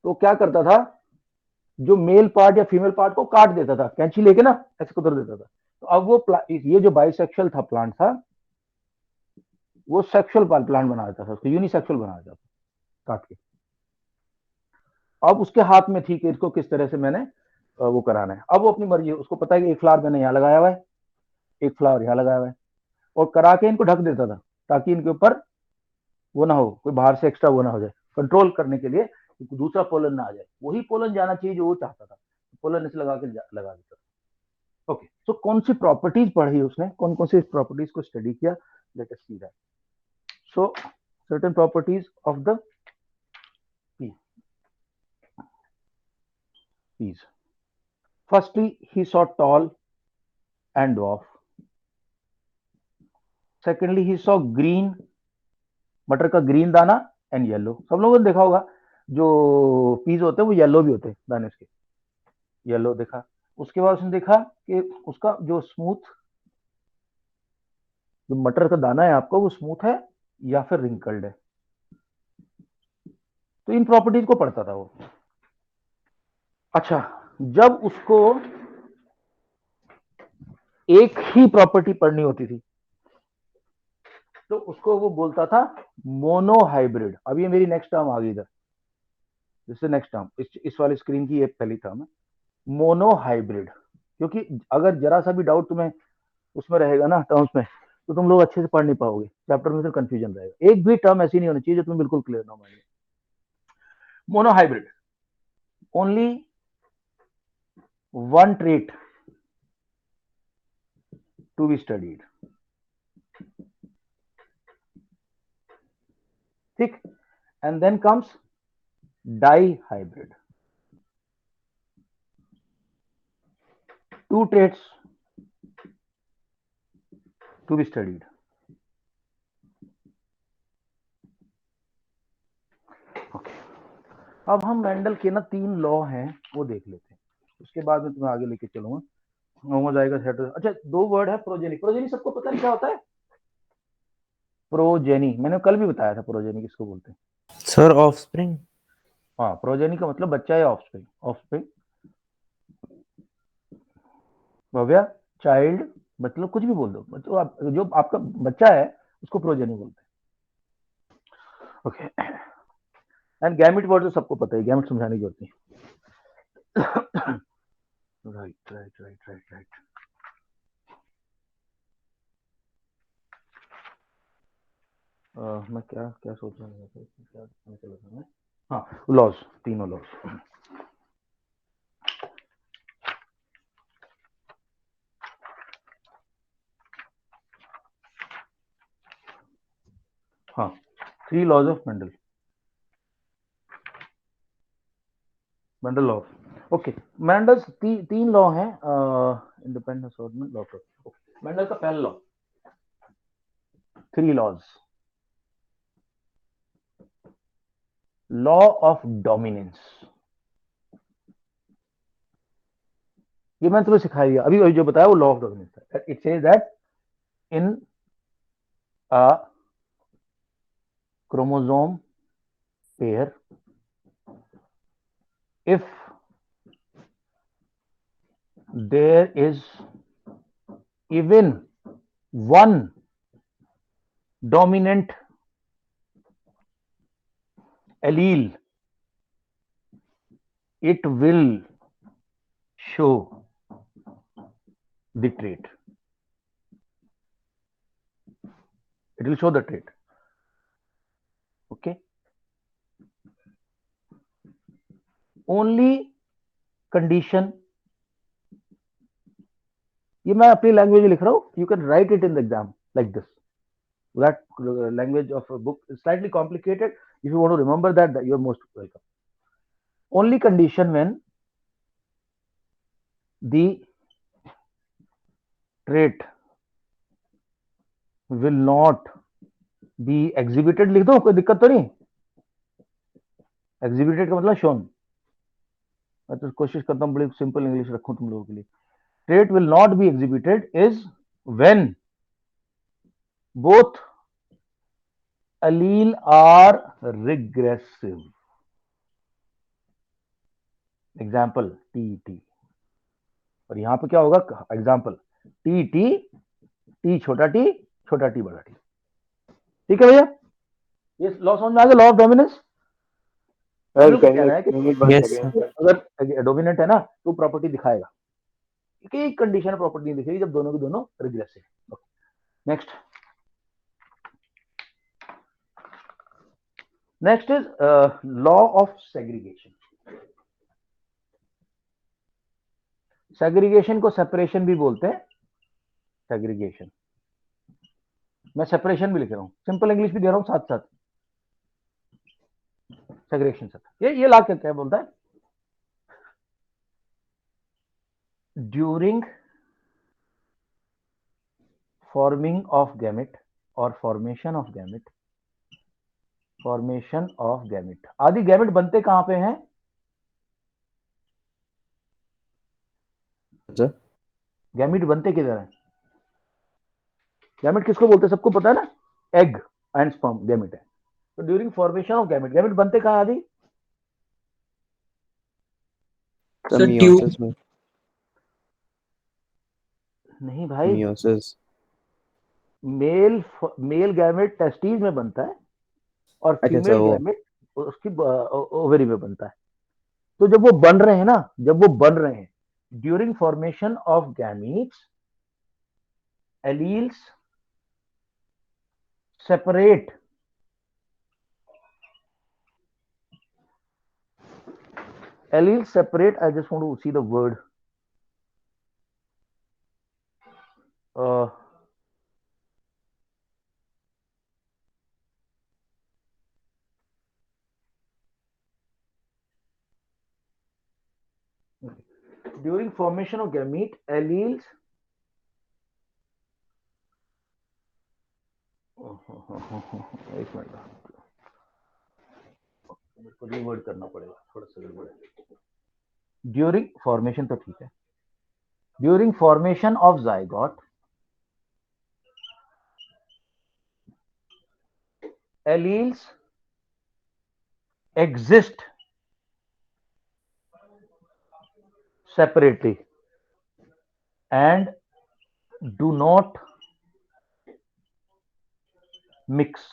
तो क्या करता था, जो मेल पार्ट या फीमेल पार्ट को काट देता था कैंची लेके ना, ऐसे कुतर देता था। तो अब वो ये जो बाइसेक्सुअल था प्लांट था, वो सेक्सुअल प्लांट बना देता था, उसको यूनिसेक्सुअल बना देता था काट के। अब उसके हाथ में थी कि इसको किस तरह से मैंने वो कराना है। अब वो अपनी मर्जी है, उसको पता है कि एक फ्लावर मैंने यहाँ लगाया हुआ है, एक फ्लावर यहाँ लगाया हुआ है, और करा के इनको ढक देता था ताकि इनके ऊपर वो ना हो, कोई बाहर से एक्स्ट्रा वो ना हो जाए, कंट्रोल करने के लिए दूसरा पोलन ना आ जाए। वही पोलन जाना चाहिए जो वो चाहता था, पोलन इसे लगा के लगा देता था। ओके, तो कौन सी प्रॉपर्टीज पढ़ी उसने, कौन कौन सी प्रॉपर्टीज को स्टडी किया, late us see that. So certain properties of the peas. Firstly, he saw tall and dwarf. Secondly, he saw green, मटर का ग्रीन दाना एंड येलो। सब लोगों ने देखा होगा जो पीज होते हैं वो येलो भी होते हैं दाने उसके, येलो देखा। उसके बाद उसने देखा कि उसका जो स्मूथ, जो मटर का दाना है आपका, वो स्मूथ है या फिर रिंकल्ड है। तो इन प्रॉपर्टीज को पढ़ता था वो। अच्छा, जब उसको एक ही प्रॉपर्टी पढ़नी होती थी तो उसको वो बोलता था मोनोहाइब्रिड। अब ये मेरी नेक्स्ट टर्म आ गई इधर, जिससे नेक्स्ट टर्म इस वाली स्क्रीन की ये पहली टर्म है, मोनोहाइब्रिड। क्योंकि अगर जरा सा भी डाउट तुम्हें उसमें रहेगा ना टर्म्स में, तो तुम लोग अच्छे से पढ़ नहीं पाओगे, चैप्टर में फिर कंफ्यूजन रहेगा। एक भी टर्म ऐसी नहीं होनी चाहिए जो तुम्हें बिल्कुल क्लियर ना हो। Monohybrid, only one trait to be studied, ठीक। And then comes dihybrid, two traits to be studied. Okay. अब हम मेंडल के ना 3 लॉ हैं वो देख लेते हैं, उसके बाद में तुम्हें आगे लेके चलूंगा। Homozygous hetero. अच्छा, 2 वर्ड है प्रोजेनी। प्रोजेनी सबको पता नहीं क्या होता है? प्रोजेनी मैंने कल भी बताया था, प्रोजेनी किसको बोलते हैं? Sir offspring. हाँ, प्रोजेनी का मतलब बच्चा या ऑफस्प्रिंग। ऑफस्प्रिंग, भव्या, चाइल्ड, मतलब कुछ भी बोल दो, मतलब जो आपका बच्चा है उसको प्रोजेनी बोलते हैं। ओके, एंड गैमिट वर्ड तो सबको पता है, गैमिट समझाने की होती है। Right right right right right. मैं क्या क्या सोच रहा था, क्या चला था मैं? हाँ, लॉज, तीनों लॉज। हाँ, 3 laws of Mendel, Mendel law. Okay, Mendel's 3 law हैं इंडिपेंडेंट असॉर्टमेंट लॉ। मेंडल का पहला law, 3 laws. Law of dominance, ये मैंने तुम्हें सिखाई दिया अभी अभी जो बताया वो लॉ ऑफ डोमिनेंस है। It says that in a chromosome pair, if there is even one dominant allele, it will show the trait. It will show the trait. Okay. Only condition, ये मैं अपनी लैंग्वेज में लिख रहा हूं, you can write it in the exam like this. That language of a book is slightly complicated. If you want to remember that, you are most welcome. Only condition when the trait will not be exhibited, लिख दो, कोई दिक्कत तो नहीं. Exhibited का मतलब shown. मैं तो कोशिश करता हूँ बड़ी सिंपल इंग्लिश रखूं तुम लोगों के लिए. Trait will not be exhibited is when both allele are regressive. Example TT. और यहां पे क्या होगा? एग्जाम्पल TT, T छोटा t बड़ा t. ठीक है भैया, ये लॉ समझ में आ गया, लॉ ऑफ डोमिनेंस. सर कहना है कि Yes, sir. अगर डोमिनेंट है ना तो प्रॉपर्टी दिखाएगा, एक कंडीशन प्रॉपर्टी नहीं दिखेगी जब दोनों के दोनों regressive. Next is law of segregation. Segregation को सेपरेशन भी बोलते हैं. सेग्रीगेशन, मैं सेपरेशन भी लिख रहा हूं, सिंपल इंग्लिश भी दे रहा हूं साथ साथ. सेग्रीगेशन ये ला के क्या बोलता है? ड्यूरिंग फॉर्मिंग ऑफ गैमेट और फॉर्मेशन ऑफ गैमेट, आदि गैमेट बनते कहां पे हैं? sir. गैमेट बनते किधर हैं? गैमेट किसको बोलते हैं? सबको पता है ना, एग एंड स्पर्म गैमेट है. तो ड्यूरिंग फॉर्मेशन ऑफ गैमेट बनते कहां आदि? The Sir, meiosis में. नहीं भाई, Meiosis. मेल गैमेट टेस्टिस में बनता है और अच्छा, फीमेल वो. गैमेट उसकी ओवरी में बनता है. तो जब वो बन रहे हैं ना, during formation of gametes, alleles separate. Alleles separate. I just want to see the word. During formation of gamete, alleles एक मिनट, मेरे को रीवर्ड करना पड़ेगा, थोड़ा सा गड़बड़ है. ड्यूरिंग फॉर्मेशन तो ठीक है. During formation of zygote, alleles exist separately and do not mix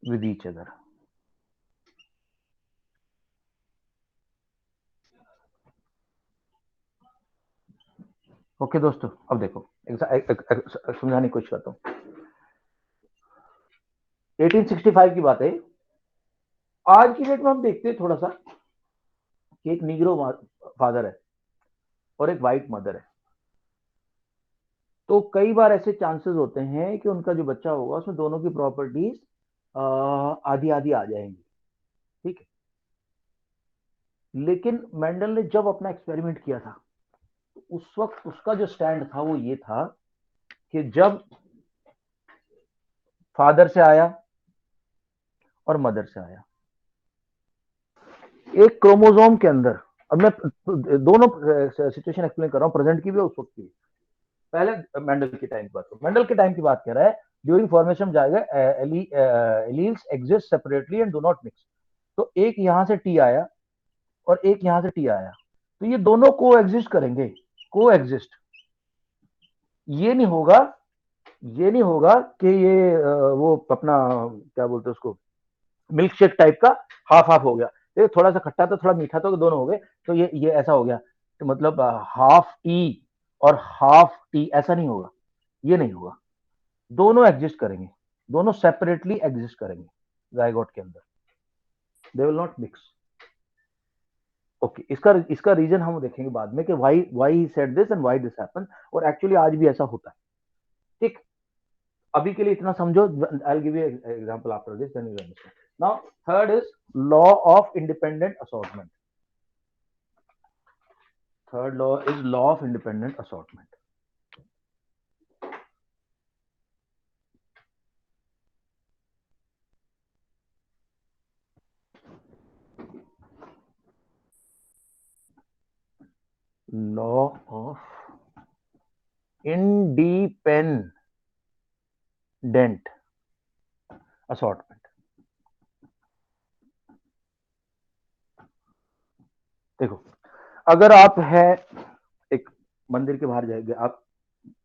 with each other. Okay दोस्तों, अब देखो समझाने की कोशिश करता हूं. 1865 की बात है. आज की डेट में हम देखते हैं थोड़ा सा कि एक नीग्रो फादर है और एक वाइट मदर है. तो कई बार ऐसे चांसेस होते हैं कि उनका जो बच्चा होगा उसमें दोनों की प्रॉपर्टीज आधी आधी आ जाएंगी. ठीक है, लेकिन मेंडल ने जब अपना एक्सपेरिमेंट किया था उस वक्त उसका जो स्टैंड था वो ये था कि जब फादर से आया और मदर से आया, एक क्रोमोसोम के अंदर, अब मैं दोनों सिचुएशन एक्सप्लेन कर रहा हूं, प्रेजेंट की भी और उस वक्त की भी। पहले मेंडल के टाइम की बात करो, मेंडल के टाइम की बात कर रहा है, ड्यूरिंग फॉर्मेशन जाएगा alleles exist separately and do not mix. तो एक यहां से टी आया और एक यहां से टी आया, तो ये दोनों को एग्जिस्ट करेंगे, को एग्जिस्ट। ये नहीं होगा कि ये वो अपना क्या बोलते हैं उसको, मिल्क शेक टाइप का हाफ हाफ हो गया, ये थोड़ा सा खट्टा था थोड़ा मीठा था, दोनों हो गए, तो ये ऐसा हो गया, तो मतलब हाफ टी और हाफ टी, ऐसा नहीं होगा, ये नहीं होगा। दोनों एग्जिस्ट करेंगे, दोनों सेपरेटली एग्जिस्ट करेंगे जाइगोट के अंदर, they will not mix. Okay, इसका रीजन हम देखेंगे बाद में कि why he said this and why this happen, और एक्चुअली आज भी ऐसा होता है। ठीक, अभी के लिए इतना समझो, I will give you example after this, then you understand. Now third is law of independent assortment. Third law is law of independent assortment. Law of independent assortment. देखो, अगर आप है एक मंदिर के बाहर जाएंगे, आप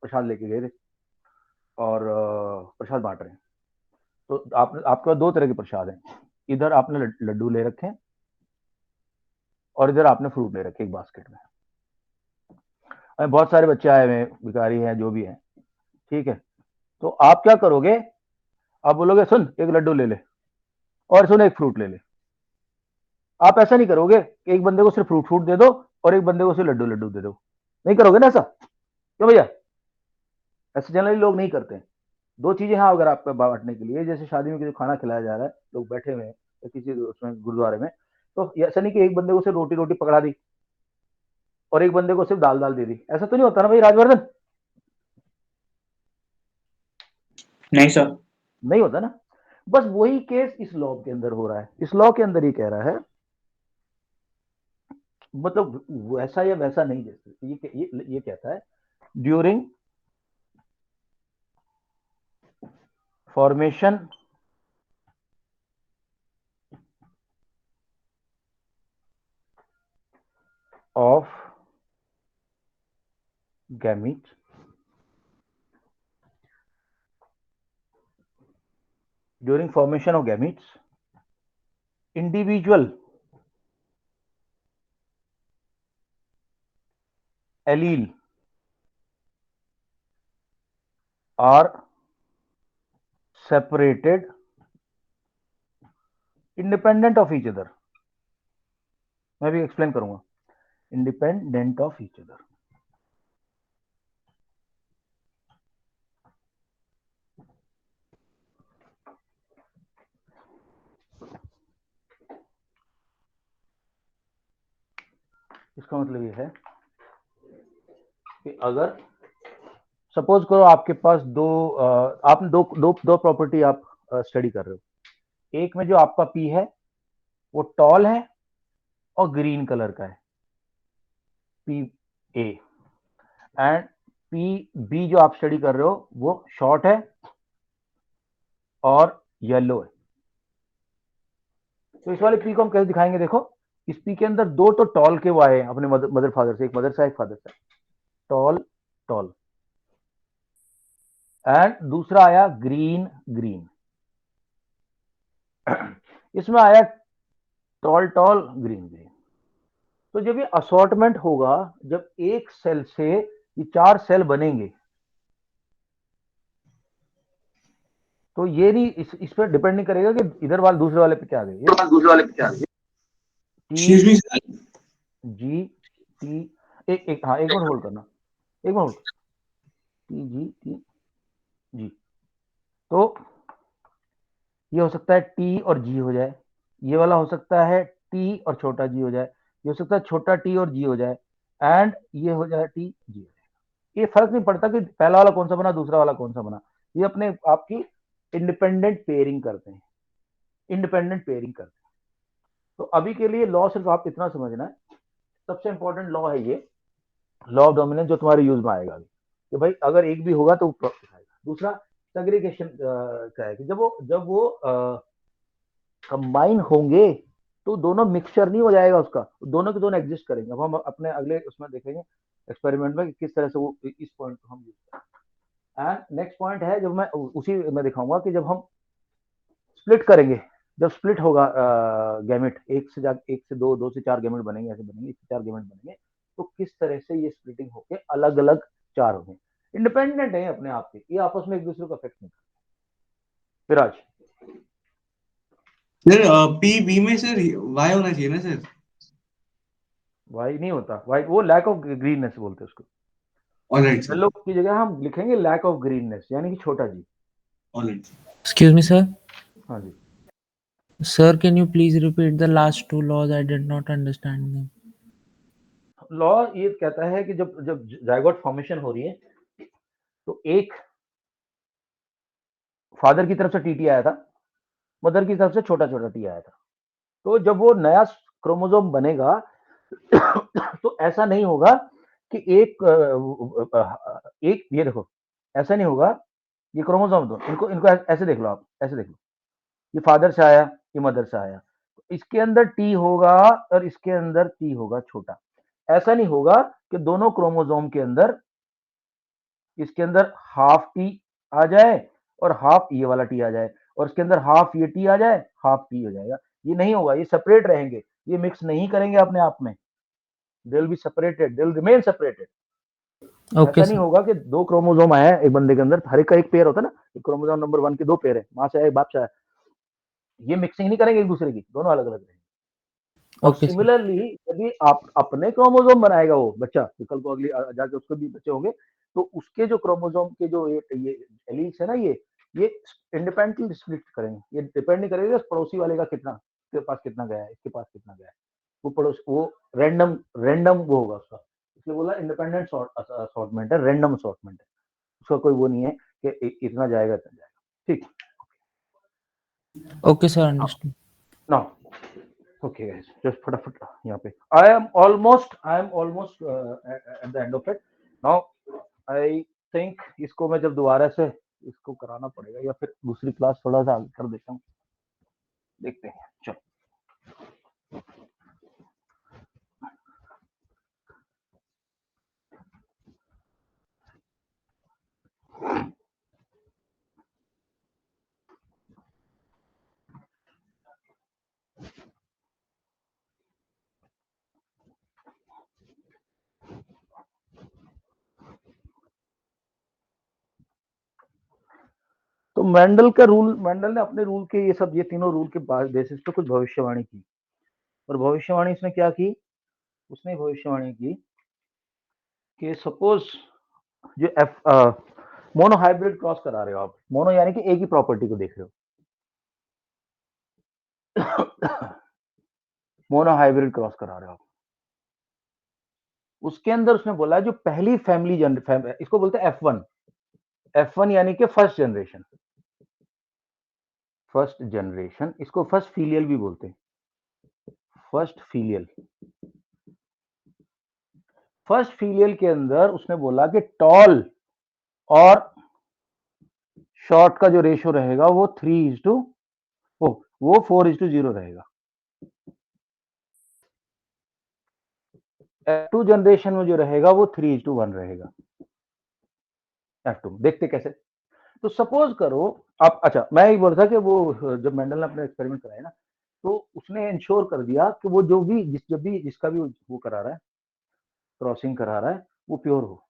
प्रसाद लेके गए थे और प्रसाद बांट रहे हैं, तो आपके पास दो तरह के प्रसाद हैं, इधर आपने लड्डू ले रखे हैं और इधर आपने फ्रूट ले रखे एक बास्केट में। बहुत सारे बच्चे आए हुए हैं, भिखारी हैं, जो भी हैं, ठीक है, तो आप क्या करोगे, आप बोलोगे सुन एक लड्डू ले ले और सुन एक फ्रूट ले ले। आप ऐसा नहीं करोगे कि एक बंदे को सिर्फ फ्रूट दे दो और एक बंदे को सिर्फ लड्डू दे दो, नहीं करोगे ना ऐसा, क्यों भैया? ऐसे जनरली लोग नहीं करते हैं। दो चीजें हाँ अगर आपको बांटने के लिए, जैसे शादी में जो खाना खिलाया जा रहा है, लोग बैठे हुए हैं या किसी उसमें गुरुद्वारे में, तो ऐसा नहीं कि एक बंदे को सिर्फ रोटी पकड़ा दी और एक बंदे को सिर्फ दाल दे दी, ऐसा तो नहीं होता ना भाई राजवर्धन? नहीं सर। नहीं होता ना। बस वही केस इस लॉ के अंदर हो रहा है। इस लॉ के अंदर ये कह रहा है, मतलब वैसा या वैसा नहीं, जैसे ये कहता है during formation of gametes, during formation of gametes, individual allele are separated independent of each other. मैं भी एक्सप्लेन करूंगा, independent of each other. इसका मतलब ये है कि अगर सपोज करो आपके पास आपने दो प्रॉपर्टी आप स्टडी कर रहे हो, एक में जो आपका पी है वो टॉल है और ग्रीन कलर का है, P A, and P B जो आप स्टडी कर रहे हो वो शॉर्ट है और येलो है। तो इस वाले पी को हम कैसे दिखाएंगे, देखो इस पी के अंदर दो तो टॉल के वो आए अपने मदर फादर से, एक मदर से एक फादर से, टॉल टॉल, एंड दूसरा आया ग्रीन ग्रीन, इसमें आया टॉल टॉल ग्रीन ग्रीन। तो जब ये असॉर्टमेंट होगा, जब एक सेल से ये 4 सेल बनेंगे, तो ये नहीं इस पर डिपेंड नहीं करेगा कि इधर वाले दूसरे वाले पे क्या आ गए, दूसरे वाले पे क्या आ गए, excuse me sir. G T, एक हाँ एक मिनट होल्ड करना, एक minute hold, T G T G. तो ये हो सकता है टी और जी हो जाए, ये वाला हो सकता है टी और छोटा जी हो जाए, ये हो सकता है छोटा टी और जी हो जाए, एंड ये हो जाएगा टी जी। ये फर्क नहीं पड़ता कि पहला वाला कौन सा बना, दूसरा वाला कौन सा बना, ये अपने आपकी इंडिपेंडेंट पेयरिंग करते हैं, इंडिपेंडेंट पेयरिंग करते हैं। तो अभी के लिए लॉ सिर्फ आप इतना समझना है, सबसे इंपॉर्टेंट लॉ है ये लॉ ऑफ डोमिनेंस, जो तुम्हारे यूज में आएगा अभी, कि भाई अगर एक भी होगा तो प्रॉफिट आएगा। दूसरा सेग्रीगेशन का है कि जब वो कंबाइन होंगे तो दोनों मिक्सचर नहीं हो जाएगा उसका, दोनों के दोनों एग्जिस्ट करेंगे। अब हम अपने अगले उसमें देखेंगे एक्सपेरिमेंट में कि किस तरह से वो इस पॉइंट को हम यूज करें। एंड नेक्स्ट पॉइंट है, जब मैं उसी में दिखाऊंगा कि जब हम स्प्लिट करेंगे, जब स्प्लिट होगा गैमेट, एक से दो, दो से चार गैमेट बनेंगे, ऐसे बनेंगे, एक से चार गैमेट बनेंगे, तो किस तरह से ये स्प्लिटिंग होके अलग अलग चार होंगे, इंडिपेंडेंट है अपने आप के, ये आपस में एक दूसरे को अफेक्ट नहीं करते। विराज, सर पी बी में सर वाई होना चाहिए ना सर? वाई नहीं होता, वाई वो लैक ऑफ ग्रीननेस बोलते हैं उसको। ऑलराइट सर, येलो की जगह हम लिखेंगे लैक ऑफ ग्रीननेस, यानी कि छोटा जी। ऑलराइट। Excuse me, sir. हाँ जी, Sir, can you please repeat the last two laws? I did not understand them. Law ये कहता है कि जब जब जायगोट फॉर्मेशन हो रही है तो एक फादर की तरफ से टीटी आया था, मदर की तरफ से छोटा छोटा टी आया था। तो जब वो नया क्रोमोसोम बनेगा तो ऐसा नहीं होगा कि एक ये देखो, ऐसा नहीं होगा, ये क्रोमोसोम दो, इनको इनको ऐसे देख लो, आप ऐसे देख लो, ये फादर से आया, ये मदर से आया, इसके अंदर टी होगा और इसके अंदर टी होगा छोटा। ऐसा नहीं होगा कि दोनों क्रोमोसोम के अंदर, इसके अंदर हाफ टी आ जाए और हाफ ये वाला टी आ जाए, और इसके अंदर हाफ ये टी आ जाए, हाफ टी हो जाएगा। ये नहीं होगा, ये सेपरेट रहेंगे, ये मिक्स नहीं करेंगे अपने आप में, they will be separated, they will remain separated. Okay, ऐसा नहीं sir. होगा कि दो क्रोमोसोम आए हैं एक बंदे के अंदर, हर एक का एक पेयर होता है ना, क्रोमोसोम नंबर 1 के दो पेयर है, माँ से आए बाप से आए, ये मिक्सिंग नहीं करेंगे एक दूसरे की, दोनों अलग अलग रहेंगे। और Okay, sir. सिमिलरली यदि आप अपने क्रोमोसोम बनाएगा वो बच्चा, कल को अगली जाके उसके भी बच्चे होंगे, तो उसके जो क्रोमोसोम के जो ये एलील्स है ना, ये इंडिपेंडेंटली स्प्लिट करेंगे, ये डिपेंड नहीं करेगा पड़ोसी वाले का कितना, इसके पास कितना गया है, इसके पास कितना गया है, वो पड़ोस वो रैंडम वो होगा उसका, इसलिए बोला इंडिपेंडेंट असॉर्टमेंट है, रैंडम असॉर्टमेंट है, उसका कोई वो नहीं है कि इतना जाएगा इतना जाएगा। ठीक, Okay, sir. Understood. Now okay guys, just फटाफट यहाँ पे I am almost at the end of it now. I think इसको मैं जब दोबारा से इसको कराना पड़ेगा, या फिर दूसरी क्लास थोड़ा सा आगे कर देता हूँ, देखते हैं। चलो, तो मेंडल ने अपने रूल के ये तीनों रूल के बेसिस पे कुछ भविष्यवाणी की, और भविष्यवाणी इसने क्या की, उसने भविष्यवाणी की कि सपोज जो मोनो हाइब्रिड क्रॉस करा रहे हो आप, मोनो यानी कि एक ही प्रॉपर्टी को देख रहे हो, मोनो हाइब्रिड क्रॉस करा रहे हो आप, उसके अंदर उसने बोला जो पहली फैमिली इसको बोलते हैं F1 यानी कि फर्स्ट जनरेशन, इसको फर्स्ट फीलियल भी बोलते हैं, फर्स्ट फीलियल के अंदर उसने बोला कि टॉल और शॉर्ट का जो रेशियो रहेगा वो 4:0 रहेगा। F2 जनरेशन में जो रहेगा वो 3:1 रहेगा। F2 देखते कैसे, तो सपोज करो आप, अच्छा मैं ये बोल रहा था कि वो जब मेंडल ने अपने एक्सपेरिमेंट कराए ना, तो उसने इंश्योर कर दिया कि वो जो भी जिसका भी वो करा रहा है, क्रॉसिंग करा रहा है, वो प्योर हो।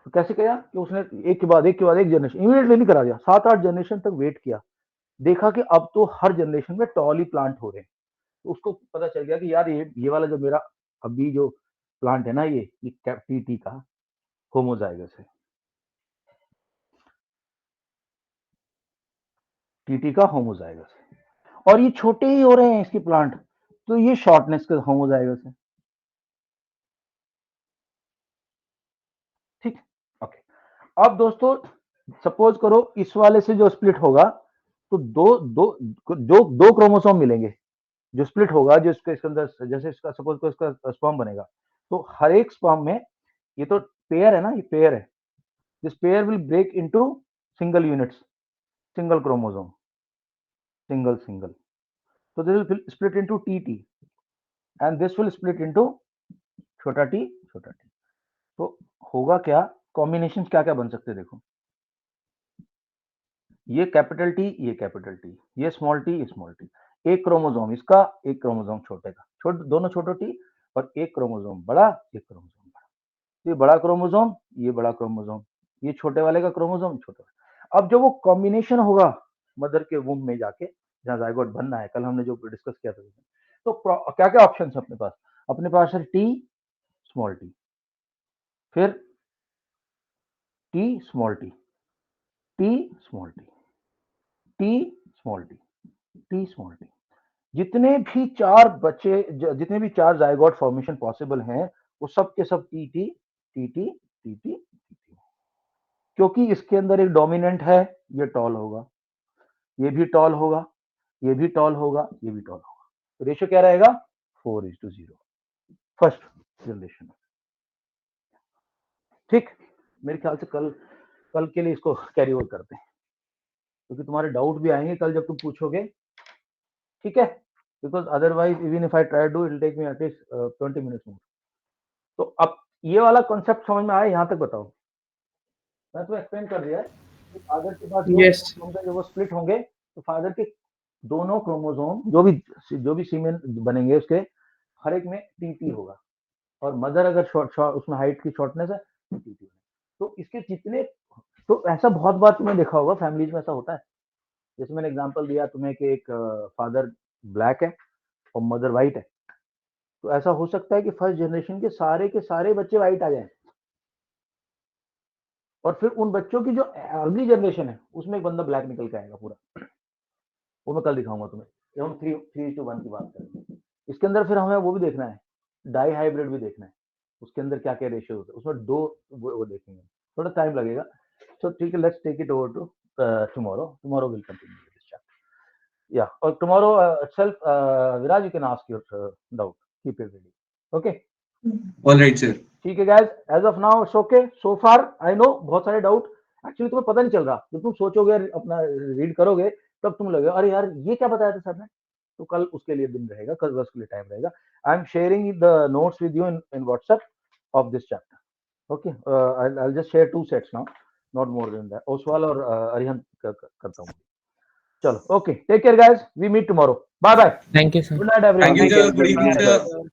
तो कैसे किया कि उसने एक के बाद एक जनरेशन इमीडिएटली नहीं करा दिया, 7-8 जनरेशन तक वेट किया, देखा कि अब तो हर जनरेशन में टॉल ही प्लांट हो रहे हैं। तो उसको पता चल गया कि यार ये वाला जो मेरा अभी जो प्लांट है ना, ये टीटी का होमोजाइगस है, टीटी का होमोजाइगस है, और ये छोटे ही हो रहे हैं इसके प्लांट, तो ये शॉर्टनेस का होमोजाइगस है। अब दोस्तों सपोज करो इस वाले से जो स्प्लिट होगा तो दो क्रोमोसोम मिलेंगे जो स्प्लिट होगा, जो इसके अंदर, जैसे इसका सपोज को इसका स्पर्म बनेगा, तो हर एक स्पर्म में, ये तो पेयर है ना, ये पेयर है, this pair will break into single units, single chromosome, single, so this will split into TT and this will split into छोटा t। तो होगा क्या, कॉम्बिनेशन क्या क्या बन सकते हैं देखो, ये कैपिटल T, ये कैपिटल T, ये स्मॉल t, ये स्मॉल t, एक क्रोमोसोम इसका, एक क्रोमोसोम छोटे का, दोनों छोटे t, और एक क्रोमोसोम बड़ा, एक क्रोमोसोम बड़ा, ये बड़ा क्रोमोसोम, ये बड़ा क्रोमोसोम, ये छोटे वाले का क्रोमोसोम, छोटे वाले। अब जब वो कॉम्बिनेशन होगा मदर के वूम में जाके, जहाँ जायगोट बनना है, कल हमने जो डिस्कस किया था, तो क्या क्या ऑप्शन है अपने पास है टी स्मॉल टी, फिर T small T, T small T, T small T, T small T, जितने भी चार जायगोट फॉर्मेशन पॉसिबल हैं वो सब के सब T T T T T T, क्योंकि इसके अंदर एक डोमिनेंट है, ये टॉल होगा, ये भी टॉल होगा, ये भी टॉल होगा, ये भी टॉल होगा, तो रेशियो क्या रहेगा 4:0 फर्स्ट जनरेशन। ठीक, मेरे ख्याल से कल के लिए इसको कैरी ओवर करते हैं, क्योंकि तुम्हारे डाउट भी आएंगे कल जब तुम पूछोगे, ठीक है, because otherwise even if I try do it will take me at least 20 minutes more. तो अब ये वाला कॉन्सेप्ट समझ में आया, यहाँ तक बताओ, मैं तो एक्सप्लेन कर दिया है, फादर के पास जो वो स्प्लिट होंगे, तो फादर के दोनों क्रोमोसोम जो भी सीमेन बनेंगे उसके हर एक में टीटी होगा, और मदर अगर उसमें हाइट की शॉर्टनेस है तो टीटी, तो इसके जितने, तो ऐसा बहुत बार तुमने देखा होगा फैमिलीज में ऐसा होता है, जैसे मैंने एग्जांपल दिया तुम्हें कि एक फादर ब्लैक है और मदर वाइट है, तो ऐसा हो सकता है कि फर्स्ट जनरेशन के सारे बच्चे वाइट आ जाएं, और फिर उन बच्चों की जो अगली जनरेशन है उसमें एक बंदा ब्लैक निकल के आएगा पूरा, वो मैं कल दिखाऊंगा तुम्हें, जब हम 3:1 की बात करेंगे। इसके अंदर फिर हमें वो भी देखना है, डाई हाइब्रिड भी देखना है, उसके अंदर क्या क्या रेशियो होता है, उसमें दो वो देखेंगे, थोड़ा टाइम लगेगा। सो ठीक है, let's take it over to tomorrow will continue this chapter, या और tomorrow itself Viraj you can ask your doubt, keep it ready, okay, all right sir, ठीक है guys, as of now it's okay so far. I know बहुत सारे डाउट एक्चुअली तुम्हें पता नहीं चल रहा, जब तुम सोचोगे अपना रीड करोगे तब तुम लगेगा अरे यार ये क्या बताया था सर ने, तो कल उसके लिए दिन रहेगा, कल बस के लिए टाइम रहेगा। I am sharing the notes with you in WhatsApp of this chapter, okay, I will just share 2 sets now, not more than that, Oswal और अरिहंत करता हूँ। चलो okay, take care guys, we meet tomorrow, bye bye, Thank you, sir. Good night everyone, thank you sir, good evening sir।